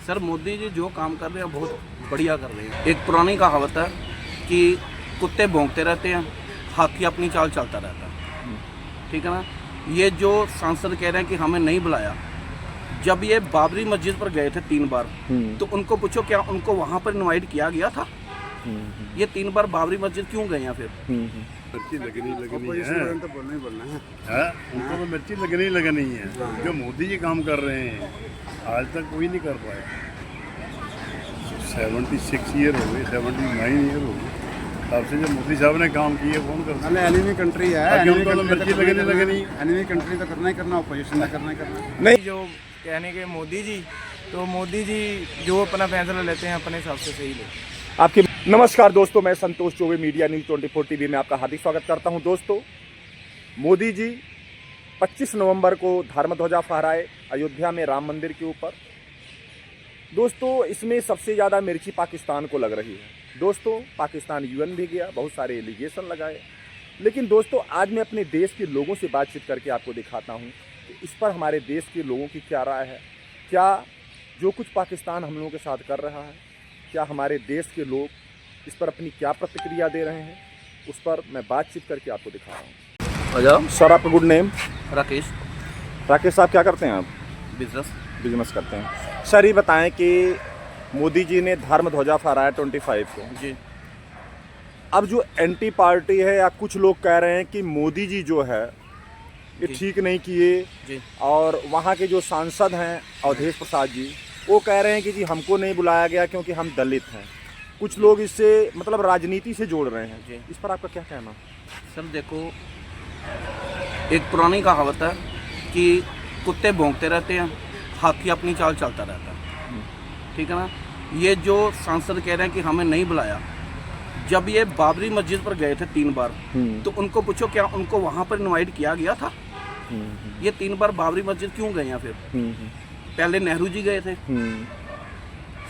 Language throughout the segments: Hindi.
सर मोदी जी जो काम कर रहे हैं बहुत बढ़िया कर रहे हैं। एक पुरानी कहावत है कि कुत्ते भौंकते रहते हैं, हाथी अपनी चाल चलता रहता है। ठीक है ना। ये जो सांसद कह रहे हैं कि हमें नहीं बुलाया, जब ये बाबरी मस्जिद पर गए थे 3 बार, तो उनको पूछो क्या उनको वहाँ पर इनवाइट किया गया था? ये 3 बार बाबरी मस्जिद क्यों गए हैं फिर? मिर्ची लगनी है, तो बोलना है उनको तो मिर्ची लगनी है। जो मोदी जी काम कर रहे हैं आज तक कोई नहीं कर पाया। 76 ईयर हो गए, 79 ईयर हो गए तब से जब मोदी साहब ने काम किए। कौन करता है? एनिमी कंट्री है, उनको तो मिर्ची लगनी। एनिमी कंट्री तो करना ही करना, ऑपोजिशन का करना ही करना। नहीं, जो कहने के मोदी जी, तो मोदी जी जो अपना फैसला लेते हैं अपने हिसाब से सही लेते हैं। आपके नमस्कार दोस्तों, मैं Santosh Choubey media news 24 TV में आपका हार्दिक स्वागत करता हूं। दोस्तों, मोदी जी 25 नवंबर को धर्म ध्वजा फहराए अयोध्या में राम मंदिर के ऊपर। दोस्तों, इसमें सबसे ज़्यादा मिर्ची पाकिस्तान को लग रही है। दोस्तों, पाकिस्तान यूएन भी गया, बहुत सारे एलिगेशन लगाए, लेकिन दोस्तों आज मैं अपने देश के लोगों से बातचीत करके आपको दिखाता हूँ कि इस पर हमारे देश के लोगों की क्या राय है। क्या जो कुछ पाकिस्तान हम लोगों के साथ कर रहा है, क्या हमारे देश के लोग इस पर अपनी क्या प्रतिक्रिया दे रहे हैं, उस पर मैं बातचीत करके आपको दिखा रहा हूँ। अच्छा सर, आपका गुड नेम? राकेश। राकेश साहब, क्या करते हैं आप? बिजनेस करते हैं। सर, ये बताएं कि मोदी जी ने धर्म ध्वजा फहराया 25 को जी। अब जो एंटी पार्टी है या कुछ लोग कह रहे हैं कि मोदी जी जो है ये ठीक नहीं किए जी। और वहाँ के जो सांसद हैं अवधेश प्रसाद जी, वो कह रहे हैं कि जी हमको नहीं बुलाया गया क्योंकि हम दलित हैं। कुछ लोग इससे मतलब राजनीति से जोड़ रहे हैं जी। इस पर आपका क्या कहना? सर देखो, एक पुरानी कहावत है कि कुत्ते भौंकते रहते हैं, हाथी अपनी चाल चलता रहता है। ठीक है ना। ये जो सांसद कह रहे हैं कि हमें नहीं बुलाया, जब ये बाबरी मस्जिद पर गए थे 3 बार, तो उनको पूछो क्या उनको वहाँ पर इनवाइट किया गया था? ये 3 बार बाबरी मस्जिद क्यों गए हैं फिर? पहले नेहरू जी गए थे,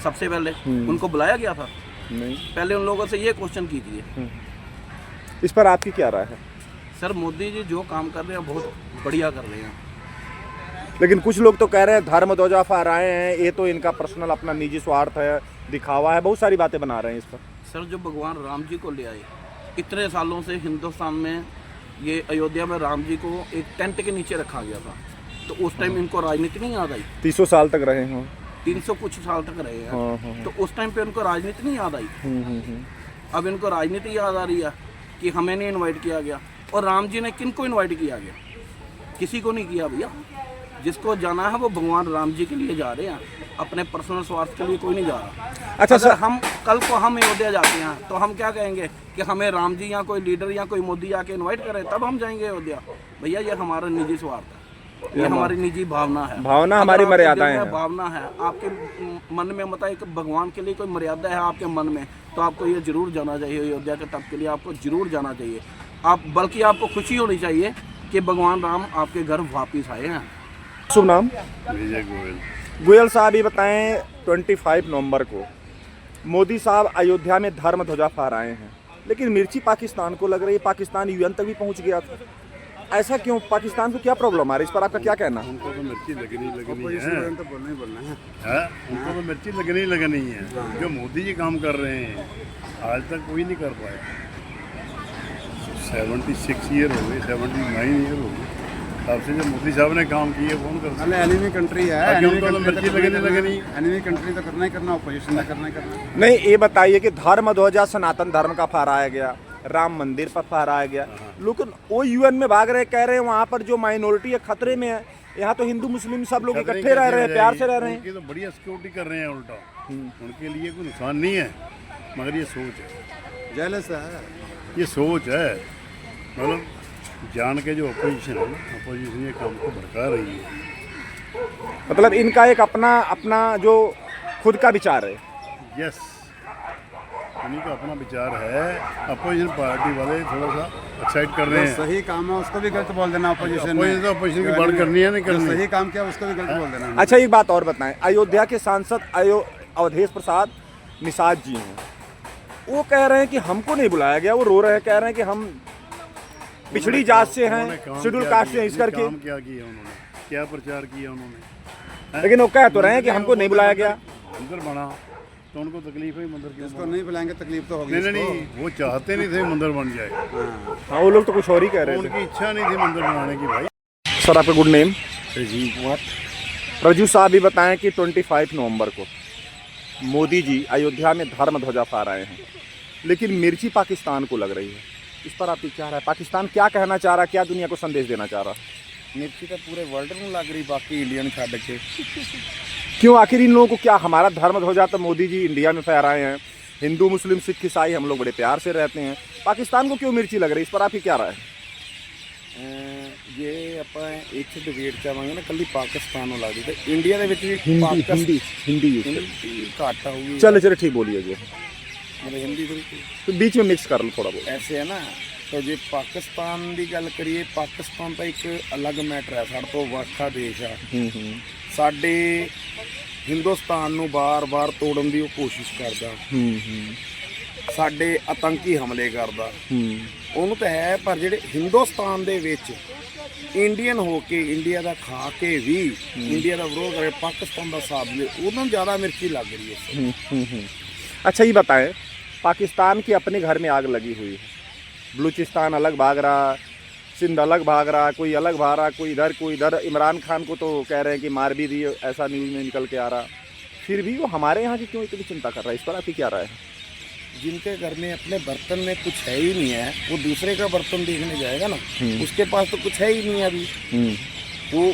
सबसे पहले उनको बुलाया गया था? नहीं। पहले उन लोगों से ये क्वेश्चन कीजिए। इस पर आपकी क्या राय है? सर मोदी जी जो काम कर रहे हैं बहुत बढ़िया कर रहे हैं। लेकिन कुछ लोग तो कह रहे हैं धर्म ध्वजा फहराए हैं, ये तो इनका पर्सनल अपना निजी स्वार्थ है, दिखावा है, बहुत सारी बातें बना रहे हैं इस पर। सर जो भगवान राम जी को ले आए, इतने सालों से हिंदुस्तान में ये अयोध्या में राम जी को एक टेंट के नीचे रखा गया था, तो उस टाइम इनको राजनीति नहीं याद आई? 300 साल तक रहे हैं। 300 कुछ साल तक रहे हैं, तो उस टाइम पे उनको राजनीति नहीं याद आई? अब इनको राजनीति याद आ रही है कि हमें नहीं इनवाइट किया गया। और राम जी ने किन को इन्वाइट किया गया? किसी को नहीं किया भैया। जिसको जाना है वो भगवान राम जी के लिए जा रहे हैं, अपने पर्सनल स्वार्थ के लिए कोई नहीं जा रहा। अच्छा अगर सर, हम कल को हम अयोध्या जाते हैं तो हम क्या कहेंगे कि हमें राम जी या कोई लीडर या कोई मोदी आके इनवाइट करे तब हम जाएंगे अयोध्या? भैया ये हमारा निजी स्वार्थ है, ये हमारी निजी भावना है। भावना हमारी मर्यादाएं हैं। भावना है आपके मन में, मतलब एक भगवान के लिए कोई मर्यादा है आपके मन में, तो आपको ये जरूर जाना चाहिए अयोध्या के तप के लिए, आपको जरूर जाना चाहिए। आप बल्कि आपको खुशी होनी चाहिए कि भगवान राम आपके घर वापिस आए हैं। शुभ नाम? विजय गोयल। गोयल साहब, ये बताएं 25 नवंबर को मोदी साहब अयोध्या में धर्म ध्वजा फहराए हैं, लेकिन मिर्ची पाकिस्तान को लग रही है। पाकिस्तान यूएन तक भी पहुंच गया था, ऐसा क्यों? पाकिस्तान को क्या प्रॉब्लम आ रही है? इस पर आपका क्या कहना? उनको तो मिर्ची लगनी है, तो बोलना ही बोलना है। उनको तो मिर्ची लगनी है। जो मोदी जी काम कर रहे हैं आज तक कोई नहीं कर पाया। 76 ईयर हो गए, 79 ईयर हो गए तब से जब मोदी साहब ने काम किए। कौन करता है? एनिमी कंट्री है, उनको तो मिर्ची लगनी। एनिमी कंट्री तो करना ही करना, ऑपोजिशन का करना ही करना। नहीं, ये बताइए कि धर्म ध्वजा सनातन धर्म का फहराया गया, राम मंदिर पर फहराया गया, लेकिन वो यूएन में भाग रहे, कह रहे हैं वहाँ पर जो माइनॉरिटी है खतरे में है। यहाँ तो हिंदू मुस्लिम सब लोग इकट्ठे रह रहे हैं, प्यार से रह रहे हैं। उनकी तो बढ़िया सिक्योरिटी कर रहे हैं उल्टा। उनके लिए कोई नुकसान नहीं है, मगर ये सोच है, जेलस है, ये सोच है। मतलब जान के जो अपोजिशन है ना, अपोजिशन ये काम को भड़का रही है। मतलब इनका एक अपना जो खुद का विचार है। यस, उन्हीं का अपना विचार है। अपोजिशन पार्टी वाले थोड़ा सा एक्साइट कर रहे हैं। सही काम है उसको भी गलत बोल देना। अपोजिशन तो अपोजिशन की बात करनी है, नहीं करनी। सही काम किया उसको भी गलत बोल देना। अच्छा, एक बात और बताएं, अयोध्या के सांसद अवधेश प्रसाद निषाद जी हैं, वो कह रहे हैं कि हमको नहीं बुलाया गया। वो रो रहे हैं, कह रहे हैं कि हम पिछड़ी जात से हैं, शेड्यूल कास्ट से हैं, इस करके। काम क्या किया उन्होंने, क्या प्रचार किया उन्होंने? लेकिन वो कह तो रहे हैं कि हमको नहीं बुलाया गया। मंदिर बना तो उनको तकलीफ है मंदिर क्यों इसको नहीं बुलाएंगे तकलीफ तो होगी नहीं नहीं इसको। नहीं वो चाहते नहीं थे मंदिर बन जाए हाँ। हाँ, वो लोग तो कुछ और ही कह रहे थे। उनकी इच्छा नहीं थी मंदिर बनाने की भाई। सर आपका गुड नेम? राजीव कुमार। रजू साहब भी बताएं कि 25 नवंबर को मोदी जी अयोध्या में धर्म ध्वजा फहरा रहे हैं, लेकिन मिर्ची पाकिस्तान को लग रही है। इस पर आपकी क्या राय है? पाकिस्तान क्या कहना चाह रहा है, क्या दुनिया को संदेश देना चाह रहा है? मिर्ची तो पूरे वर्ल्ड में लग रही, बाकी इंडियन छड़ के। क्यों आखिर इन लोगों को क्या, हमारा धर्म ध्वजा तो मोदी जी इंडिया में फहराए हैं, हिंदू मुस्लिम सिख ईसाई हम लोग बड़े प्यार से रहते हैं, पाकिस्तान को क्यों मिर्ची लग रही है? इस पर आपकी क्या राय है? ਜੇ ਆਪਾਂ ਇੱਥੇ ਡਿਬੇਟ ਚਾਹਾਂਗੇ ਨਾ ਕੱਲੀ ਪਾਕਿਸਤਾਨ ਨੂੰ ਲੱਗਦੀ ਤੇ ਇੰਡੀਆ ਦੇ ਵਿੱਚ ਵੀ हिंदी हिंदी यूज ਹਿੰਦੀ ਘੱਟ ਆਊਗੀ। चलो चलो ठीक बोलिए जी, मतलब हिंदी तो तो बीच में मिक्स कर लो थोड़ा बहुत। ऐसे है ना। तो ਜੇ ਪਾਕਿਸਤਾਨ ਦੀ ਗੱਲ ਕਰੀਏ, ਪਾਕਿਸਤਾਨ ਤਾਂ ਇੱਕ ਅਲੱਗ ਮੈਟਰ ਹੈ, ਸਾਡੇ ਤੋਂ ਵੱਖਰਾ ਦੇਸ਼ ਆ। ਸਾਡੇ ਹਿੰਦੁਸਤਾਨ ਨੂੰ ਬਾਰ-ਬਾਰ ਤੋੜਨ ਦੀ ਉਹ ਕੋਸ਼ਿਸ਼ ਕਰਦਾ, ਸਾਡੇ ਆਤੰਕੀ ਹਮਲੇ ਕਰਦਾ, ਉਹਨੂੰ ਤਾਂ ਹੈ। ਪਰ ਜਿਹੜੇ ਹਿੰਦੁਸਤਾਨ ਦੇ ਵਿੱਚ ਇੰਡੀਅਨ ਹੋ ਕੇ ਇੰਡੀਆ ਦਾ ਖਾ ਕੇ ਵੀ ਇੰਡੀਆ ਦਾ ਵਿਰੋਧ ਕਰੇ, ਪਾਕਿਸਤਾਨ ਦਾ ਸਾਥ ਦੇ, ਉਹਨਾਂ ਨੂੰ ਜ਼ਿਆਦਾ ਮਿਰਚੀ ਲੱਗ ਰਹੀ है। अच्छा ये बताएं, पाकिस्तान के अपने घर में आग लगी हुई है, बलूचिस्तान अलग भाग रहा, सिंध अलग भाग रहा, कोई अलग भाग रहा, कोई इधर कोई इधर। इमरान खान को तो कह रहे हैं कि मार भी दिए, ऐसा न्यूज़ में निकल के आ रहा, फिर भी वो हमारे यहाँ की क्यों इतनी चिंता कर रहा है? इस पर आपकी क्या राय है? जिनके घर में अपने बर्तन में कुछ है ही नहीं है, वो दूसरे का बर्तन देखने जाएगा ना। उसके पास तो कुछ है ही नहीं है अभी, वो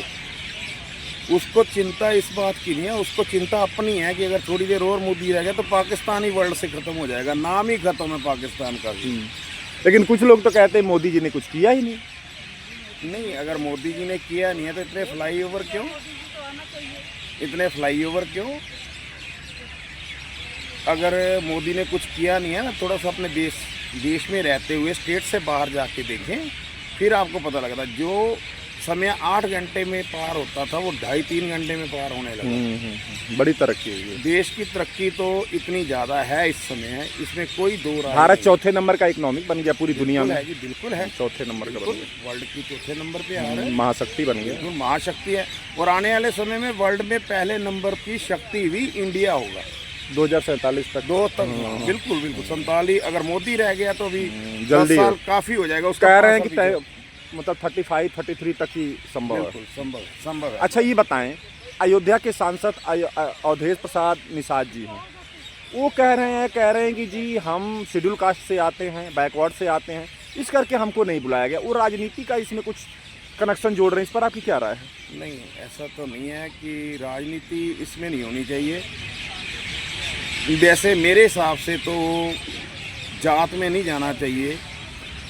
उसको चिंता इस बात की नहीं है, उसको चिंता अपनी है कि अगर थोड़ी देर और मोदी रह गया तो पाकिस्तान ही वर्ल्ड से ख़त्म हो जाएगा, नाम ही ख़त्म है पाकिस्तान का भी। लेकिन कुछ लोग तो कहते हैं मोदी जी ने कुछ किया ही नहीं। नहीं, अगर मोदी जी ने किया नहीं है तो इतने फ्लाईओवर क्यों, इतने फ्लाईओवर क्यों? अगर मोदी ने कुछ किया नहीं है ना, थोड़ा सा अपने देश में रहते हुए स्टेट से बाहर जाके देखें, फिर आपको पता लगता है। जो समय 8 घंटे में पार होता था वो 2.5-3 घंटे में पार होने लगा। बड़ी तरक्की हुई है। देश की तरक्की तो इतनी ज़्यादा है इस समय, इसमें कोई दो राय भारत नहीं। चौथे नंबर का इकोनॉमिक बन गया पूरी दुनिया में। बिल्कुल है जी, बिल्कुल है, चौथे नंबर का बन बिल्कुल गया, वर्ल्ड की चौथे नंबर पे आ रहा है, महाशक्ति बन गया। बिल्कुल महाशक्ति है। और आने वाले समय में वर्ल्ड में पहले नंबर की शक्ति भी इंडिया होगा 2047 तक। बिल्कुल बिल्कुल 47। अगर मोदी रह गया तो अभी जल्दी 10 साल काफी हो जाएगा उसका। कह रहे हैं कि 5 साल मतलब 35-33 तक ही संभव है। बिल्कुल संभव है। अच्छा ये बताएं, अयोध्या के सांसद अवधेश प्रसाद निषाद जी हैं, वो कह रहे हैं कि जी हम शेड्यूल कास्ट से आते हैं, बैकवर्ड से आते हैं, इस करके हमको नहीं बुलाया गया। वो राजनीति का इसमें कुछ कनेक्शन जोड़ रहे हैं, इस पर आपकी क्या राय है? नहीं, ऐसा तो नहीं है कि राजनीति इसमें नहीं होनी चाहिए। वैसे मेरे हिसाब से तो जात में नहीं जाना चाहिए।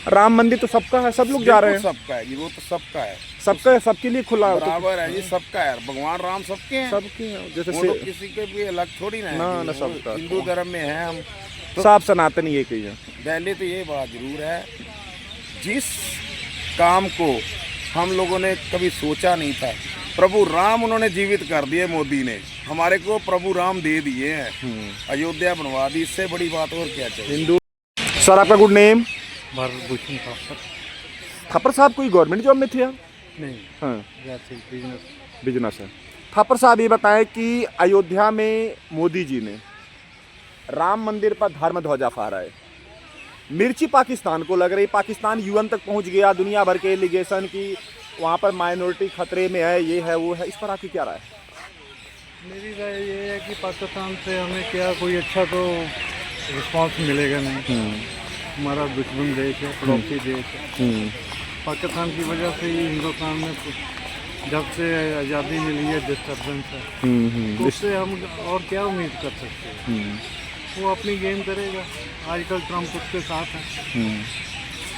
राम मंदिर तो सबका है, सब लोग जा रहे हैं, सबका है जी, वो तो सबका है, सबका सबके लिए खुला है, बराबर है जी, सबका है। भगवान राम सबके हैं, सबके हैं, जैसे वो तो किसी के भी अलग थोड़ी ना है ना, जी, ना, वो सबका। हिंदू धर्म में है हम तो। सब सनातनी एक ही है। पहले तो ये बात जरूर है, जिस काम को हम लोगों ने कभी सोचा नहीं था, प्रभु राम उन्होंने जीवित कर दिए। मोदी ने हमारे को प्रभु राम दे दिए हैं, अयोध्या बनवा दी, इससे बड़ी बात और क्या चाहिए। हिंदू। सर आपका गुड नेम? भारत भूषण थापर। थापर साहब कोई गवर्नमेंट जॉब में थे आप? नहीं, हाँ, वैसे बिजनेस। बिजनेस है। थापर साहब ये बताएं कि अयोध्या में मोदी जी ने राम मंदिर पर धर्म ध्वजा फहराया है, मिर्ची पाकिस्तान को लग रही, पाकिस्तान यूएन तक पहुंच गया, दुनिया भर के एलिगेशन की वहाँ पर माइनॉरिटी खतरे में है, ये है वो है, इस पर आपकी क्या राय है? मेरी राय ये है कि पाकिस्तान से हमें क्या कोई अच्छा तो रिस्पांस मिलेगा नहीं। हमारा दुश्मन देश है, पड़ोसी देश है। पाकिस्तान की वजह से ही हिंदुस्तान में जब से आज़ादी मिली है डिस्टर्बेंस है, तो उससे हम और क्या उम्मीद कर सकते हैं? वो अपनी गेम करेगा। आजकल ट्रम्प उसके साथ है।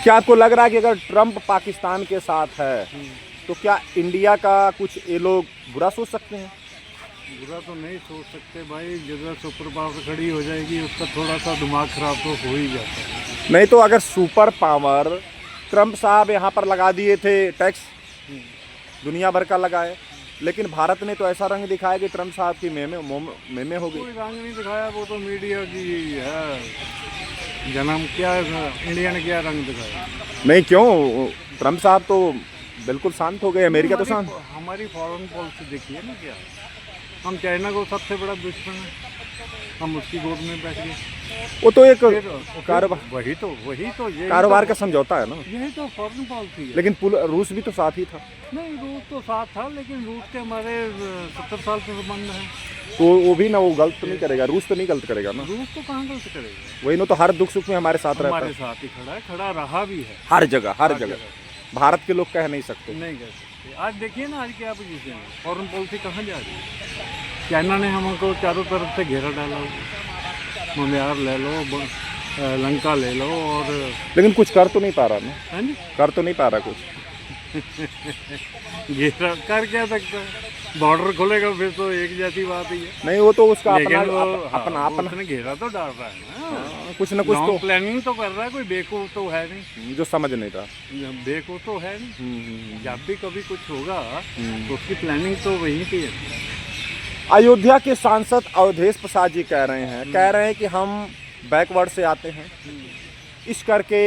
क्या आपको लग रहा है कि अगर ट्रम्प पाकिस्तान के साथ है तो क्या इंडिया का कुछ ये लोग बुरा सोच सकते हैं? बुरा तो नहीं सोच सकते भाई, जगह सुपर पावर खड़ी हो जाएगी, उसका थोड़ा सा दिमाग खराब तो हो ही जाता है। नहीं तो अगर सुपर पावर ट्रम्प साहब यहाँ पर लगा दिए थे टैक्स, दुनिया भर का लगाए, लेकिन भारत ने तो ऐसा रंग दिखाया कि ट्रम्प साहब की मेमे हो गई। कोई रंग नहीं दिखाया, वो तो मीडिया की है जन्म। क्या इंडिया ने क्या रंग दिखाया? नहीं क्यों, ट्रम्प साहब तो बिल्कुल शांत हो गए, अमेरिका तो शांत। हमारी फॉरेन पॉलिसी देखिए ना, क्या हम चाइना को सबसे बड़ा दुश्मन है, हम उसकी गोद में बैठ गए। वो तो एक फिर कारोबार वही तो यही कारोबार का समझौता है ना, यही तो फॉरेन पॉलिसी है। लेकिन रूस भी तो साथ ही था, नहीं, रूस तो साथ था, लेकिन रूस के हमारे 70 साल से संबंध है। तो वो भी ना, वो गलत तो नहीं करेगा, रूस तो नहीं गलत करेगा ना, रूस तो कहाँ गलत करेगा, वही ना, तो हर दुख सुख में हमारे साथ रहता हमारे है, साथ ही खड़ा है, खड़ा रहा भी है हर जगह। भारत के लोग कह नहीं सकते। नहीं कह सकते। आज देखिए ना, आज क्या पोजीशन है, फॉरेन पॉलिसी कहाँ जा रही है। चाइना ने हमको चारों तरफ से घेरा डाला हुआ, मम्यार ले लो, लंका ले लो, और लेकिन कुछ कर तो नहीं पा रहा ना, है नी? कर तो नहीं पा रहा कुछ। घेरा कर क्या सकता है, बॉर्डर खोलेगा फिर तो एक जैसी बात ही है। नहीं, वो तो उसका लेकिन अपना वो अपना वो उसने घेरा तो डाल रहा है ना, कुछ ना कुछ तो प्लानिंग तो कर रहा है, कोई बेवकूफ तो है नहीं, जो समझ नहीं रहा। बेवकूफ तो है नहीं। जब भी कभी कुछ होगा तो उसकी प्लानिंग तो वहीं पे है। अयोध्या के सांसद अवधेश प्रसाद जी कह रहे हैं कि हम बैकवर्ड से आते हैं, इस करके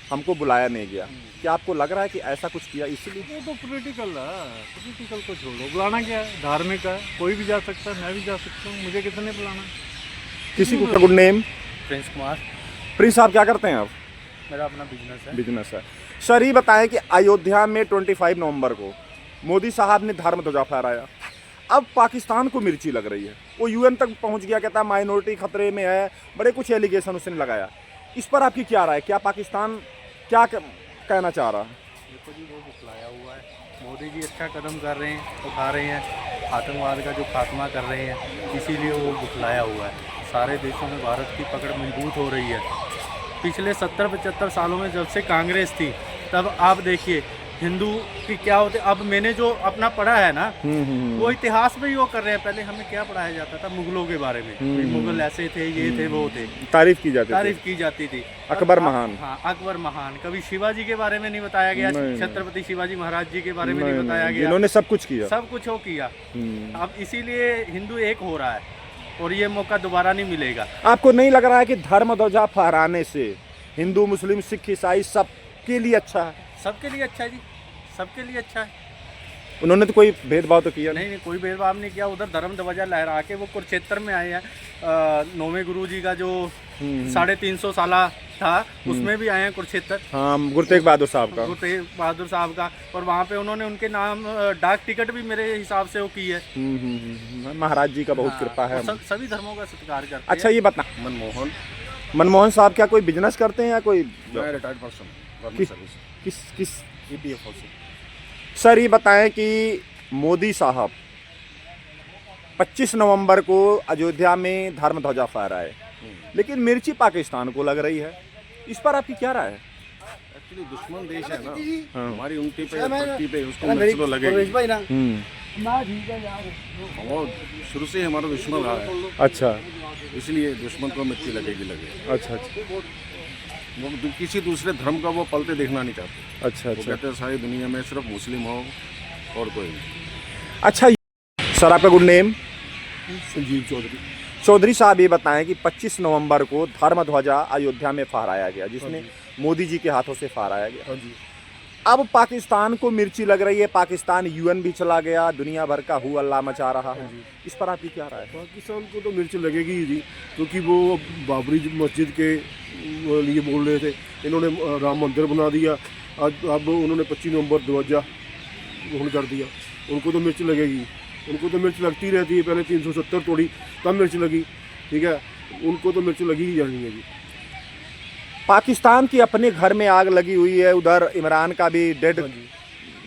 हमको बुलाया नहीं गया। क्या आपको लग रहा है कि ऐसा कुछ किया इसलिए? वो तो पॉलिटिकल है, पॉलिटिकल को छोड़ो, बुलाना क्या है, धार्मिक है, कोई भी जा सकता है, मैं भी जा सकता हूँ, मुझे कितने बुलाना। किसी को good name? Prince Kumar, Prince साहब क्या करते हैं आप? मेरा अपना बिजनेस है। बिजनेस है। सर ये बताएं कि अयोध्या में 25 नवंबर को मोदी साहब ने धर्म ध्वजा फहराया, अब पाकिस्तान को मिर्ची लग रही है, वो यूएन तक पहुंच गया, कहता है माइनॉरिटी खतरे में है, बड़े कुछ एलिगेशन उसने लगाया। इस पर आपकी क्या राय? क्या पाकिस्तान क्या कहना चाह रहा है? देखो जी, वो बुखलाया हुआ है, मोदी जी अच्छा कदम कर रहे हैं, उठा रहे हैं, आतंकवाद का जो खात्मा कर रहे हैं, इसीलिए वो बुखलाया हुआ है। सारे देशों में भारत की पकड़ मजबूत हो रही है। पिछले 70-75 सालों में जब से कांग्रेस थी, तब आप देखिए हिंदू की क्या होते। अब मैंने जो अपना पढ़ा है ना, वो इतिहास में ही वो कर रहे हैं। पहले हमें क्या पढ़ाया जाता था, मुगलों के बारे में, मुगल ऐसे थे, ये थे, वो थे, तारीफ की जाती थी। अकबर महान। हाँ, अकबर महान। कभी शिवाजी के बारे में नहीं बताया गया, छत्रपति शिवाजी महाराज जी के बारे में नहीं बताया गया। इन्होंने सब कुछ किया, सब कुछ वो किया। अब इसीलिए हिंदू एक हो रहा है और ये मौका दोबारा नहीं मिलेगा। आपको नहीं लग रहा है कि धर्म ध्वजा फहराने से हिंदू, मुस्लिम, सिख, ईसाई सबके लिए अच्छा है? सबके लिए अच्छा है जी, सबके लिए अच्छा है। उन्होंने तो कोई भेदभाव तो किया नहीं, कोई भेदभाव नहीं किया। उधर धर्म ध्वजा लहरा के वो कुरुक्षेत्र में आए हैं। 9वें गुरु जी का जो 350 साल था, उसमें भी आए हैं कुरुक्षेत्र। हाँ, गुरु तेग बहादुर साहब का, गुरु तेग बहादुर साहब का। और वहाँ पे उन्होंने उनके नाम डाक टिकट भी मेरे हिसाब से वो की है। महाराज जी का बहुत कृपा है। सभी धर्मों का सत्कार करते हैं। अच्छा, ये बता, मनमोहन साहब क्या कोई बिजनेस करते हैं या कोई? रिटायर्ड पर्सन, किस EPF से। सर ये बताएं कि मोदी साहब 25 नवंबर को अयोध्या में धर्म ध्वजा फहराए, लेकिन मिर्ची पाकिस्तान को लग रही है, इस पर आपकी क्या राय है? एक्चुअली दुश्मन देश है ना, हाँ। हमारी उनकी पे पट्टी पे उसको मिर्च तो लगेगी। वो शुरू से ही हमारा दुश्मन रहा है, अच्छा, इसलिए दुश्मन को मिर्ची लगेगी। अच्छा, वो किसी दूसरे धर्म का वो पलते देखना नहीं चाहते। अच्छा, वो कहते हैं सारी दुनिया में सिर्फ मुस्लिम हो और कोई नहीं। अच्छा। सर आपका गुड नेम? संजीव चौधरी। चौधरी साहब ये बताएं कि 25 नवंबर को धर्म ध्वजा अयोध्या में फहराया गया, जिसने मोदी जी के हाथों से फहराया गया। अब पाकिस्तान को मिर्ची लग रही है, पाकिस्तान यूएन भी चला गया, दुनिया भर का हु अल्लाह मचा रहा है, इस पर आपकी क्या राय है? पाकिस्तान को तो मिर्च लगेगी ही जी, क्योंकि वो बाबरी मस्जिद के लिए बोल रहे थे, इन्होंने राम मंदिर बना दिया, अब उन्होंने 25 नवंबर ध्वजा ग्रहण कर दिया, उनको तो मिर्च लगेगी। उनको तो मिर्च लगती रहती है, पहले 370 तोड़ी तब मिर्च लगी, ठीक है, उनको तो मिर्च लगी ही जानी है जी। पाकिस्तान की अपने घर में आग लगी हुई है, उधर इमरान का भी डेड,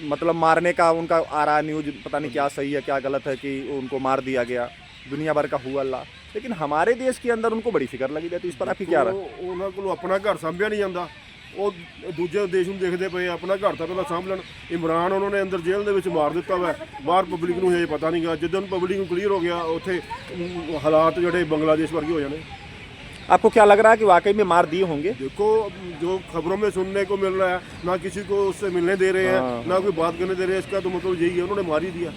मतलब मारने का उनका आ रहा न्यूज, पता नहीं क्या सही है क्या गलत है, कि उनको मार दिया गया, दुनिया भर का हुआ अल्लाह, लेकिन हमारे देश के अंदर उनको बड़ी फिक्र लगी रहती है, इस पर आपकी क्या राय? ਉਹਨਾਂ ਕੋਲ ਆਪਣਾ ਘਰ ਸਾਂਭਿਆ ਨਹੀਂ ਜਾਂਦਾ, ਉਹ ਦੂਜੇ ਦੇਸ਼ ਨੂੰ ਦੇਖਦੇ ਪਏ, ਆਪਣਾ ਘਰ ਤਾਂ ਪਹਿਲਾਂ ਸਾਂਭ ਲੈਣ। ਇਮਰਾਨ ਉਹਨਾਂ ਨੇ ਅੰਦਰ ਜੇਲ੍ਹ ਦੇ ਵਿੱਚ ਮਾਰ ਦਿੱਤਾ ਵਾ, ਬਾਹਰ ਪਬਲਿਕ ਨੂੰ ਹਜੇ ਪਤਾ ਨਹੀਂਗਾ। ਜਿੱਦਾਂ ਪਬਲਿਕ ਨੂੰ ਕਲੀਅਰ ਹੋ ਗਿਆ, ਉੱਥੇ ਹਾਲਾਤ ਜਿਹੜੇ ਬੰਗਲਾदेश ਵਰਗੇ ਹੋ ਜਾਣੇ। आपको क्या लग रहा है कि वाकई में मार दिए होंगे? देखो, जो खबरों में सुनने को मिल रहा है, ना किसी को उससे मिलने दे रहे हैं, ना कोई बात करने दे रहे हैं, इसका तो मतलब यही है, उन्होंने मार ही दिया।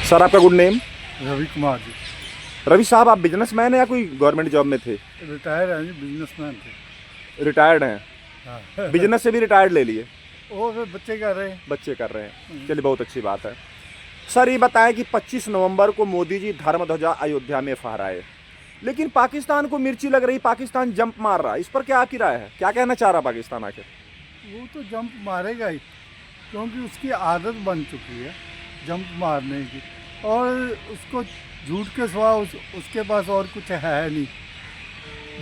सर आपका गुड नेम? रवि कुमार जी। रवि साहब आप बिजनेसमैन है या कोई गवर्नमेंट जॉब में थे? रिटायर हैं जी, बिजनेसमैन थे। रिटायर्ड हैं, बिजनेस से भी रिटायर्ड ले लिए? वो फिर बच्चे कर रहे हैं। बच्चे कर रहे हैं, चलिए बहुत अच्छी बात है। सर ये बताएं कि 25 नवंबर को मोदी जी धर्म ध्वजा अयोध्या में फहराए, लेकिन पाकिस्तान को मिर्ची लग रही, पाकिस्तान जंप मार रहा है, इस पर क्या आपकी राय है? क्या कहना चाह रहा पाकिस्तान आखिर? वो तो जंप मारेगा ही, क्योंकि उसकी आदत बन चुकी है जंप मारने की, और उसको झूठ के सिवा उसके पास और कुछ है नहीं।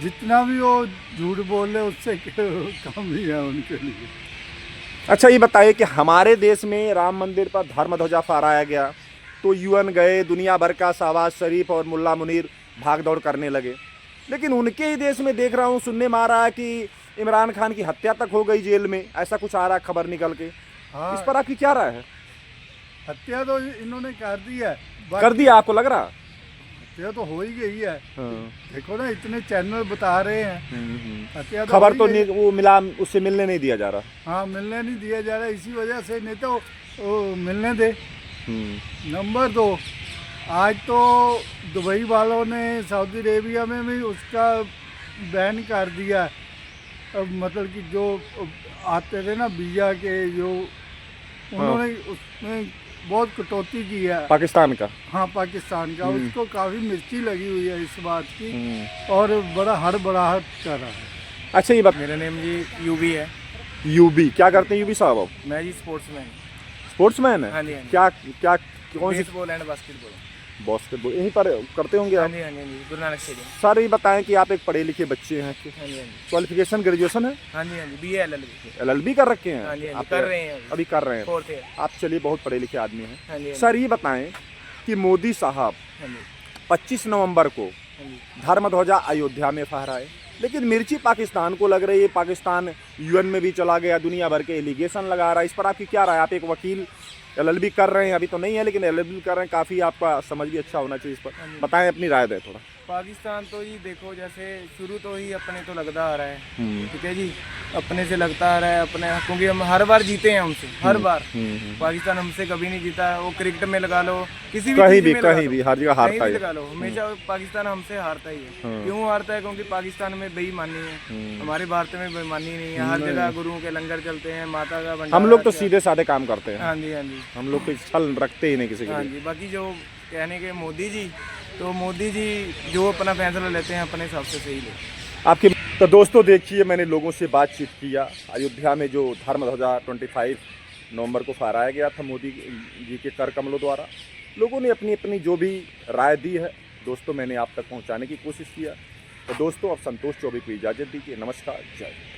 जितना भी वो झूठ बोले उससे कम ही है उनके लिए। अच्छा ये बताइए कि हमारे देश में राम मंदिर पर धर्म ध्वजा फहराया गया तो यूएन गए, दुनिया भर का शहबाज शरीफ और मुल्ला मुनीर भाग दौड़ करने लगे, लेकिन उनके ही देश में देख रहा हूँ, सुनने में आ रहा है कि इमरान खान की हत्या तक हो गई जेल में, ऐसा कुछ आ रहा है खबर निकल के। हाँ, इस पर आपकी क्या राय है? हत्या तो इन्होंने कर दी है, कर दिया आपको लग रहा? हत्या तो हो ही गई है। हाँ। देखो ना, इतने चैनल बता रहे हैं हत्या तो खबर हो तो ही गई। नहीं, वो मिला, उससे मिलने नहीं दिया जा रहा। हाँ, मिलने नहीं दिया जा रहा, इसी वजह से, नहीं तो वो मिलने दे। नंबर 2, आज तो दुबई वालों ने सऊदी अरेबिया में भी उसका बैन कर दिया। अब मतलब कि जो आते थे ना वीज़ा के, जो उन्होंने उसमें बहुत कटौती की है पाकिस्तान का। हाँ, पाकिस्तान का। उसको काफ़ी मिर्ची लगी हुई है इस बात की, और बड़ा हड़बड़ाहट कर रहा है। अच्छा ये बात, मेरा नेम जी यूबी है। यूबी क्या करते हैं यूबी साहब आप? मैं जी स्पोर्ट्समैन। स्पोर्ट्समैन है? हाँ जी, हाँ जी। क्या क्या कौन सी? Baseball and basketball. बास्केटबॉल यहीं पर करते होंगे हाँ आप? जी, हाँ जी, हाँ जी, गुरु नानक स्टेडियम। सर ये बताएं कि आप एक पढ़े लिखे बच्चे हैं, हाँ जी, हाँ जी, क्वालिफिकेशन ग्रेजुएशन है, हाँ जी, हाँ जी, BA LLB। LLB कर रखे हैं? हाँ जी, हाँ जी, आप कर रहे हैं अभी कर रहे हैं? 4th year. आप चलिए बहुत पढ़े लिखे आदमी हैं। हाँ जी, हाँ सर ये बताएं कि मोदी साहब जी, हाँ जी, 25 नवंबर को हाँ जी। धर्म ध्वजा अयोध्या में फहराए, लेकिन मिर्ची पाकिस्तान को लग रही है, पाकिस्तान यूएन में भी चला गया, दुनिया भर के एलिगेशन लगा रहा है, इस पर आपकी क्या राय? आप एक वकील, LLB कर रहे हैं, अभी तो नहीं है लेकिन LLB कर रहे हैं, काफ़ी आपका समझ भी अच्छा होना चाहिए इस पर, बताएं अपनी राय दें थोड़ा। पाकिस्तान तो ही देखो, जैसे शुरू तो ही अपने तो लगता आ रहा है, ठीक है जी, अपने से लगता आ रहा है अपने, क्योंकि हम हर बार जीते हैं हमसे, हर बार। पाकिस्तान हमसे कभी नहीं जीता। वो क्रिकेट में लगा लो, किसी भी कहीं चीज़ भी में लगा कहीं लो, भी हर जगह कहीं हारता भी है। लगा लो, हमेशा पाकिस्तान हमसे हारता ही है। क्यों हारता है? क्योंकि पाकिस्तान में बेईमानी है, हमारे भारत में बेईमानी नहीं है। हर जगह गुरुओं के लंगर चलते हैं, माता का भंडारा। हम लोग तो सीधे साधे काम करते हैं, हाँ जी, हाँ जी, हम लोग कोई छल रखते ही नहीं किसी के हाँ लिए। जी। बाकी जो कहने के मोदी जी, तो मोदी जी जो अपना फैसला लेते हैं अपने हिसाब से सही लेते हैं। आपके तो दोस्तों देखिए, मैंने लोगों से बातचीत किया। अयोध्या में जो धर्म ध्वजा 25 नवंबर को फहराया गया था मोदी जी के कर कमलों द्वारा, लोगों ने अपनी अपनी जो भी राय दी है दोस्तों मैंने आप तक पहुंचाने की कोशिश किया। तो दोस्तों अब संतोष चौबे को इजाज़त दीजिए। नमस्कार, जय हिंद।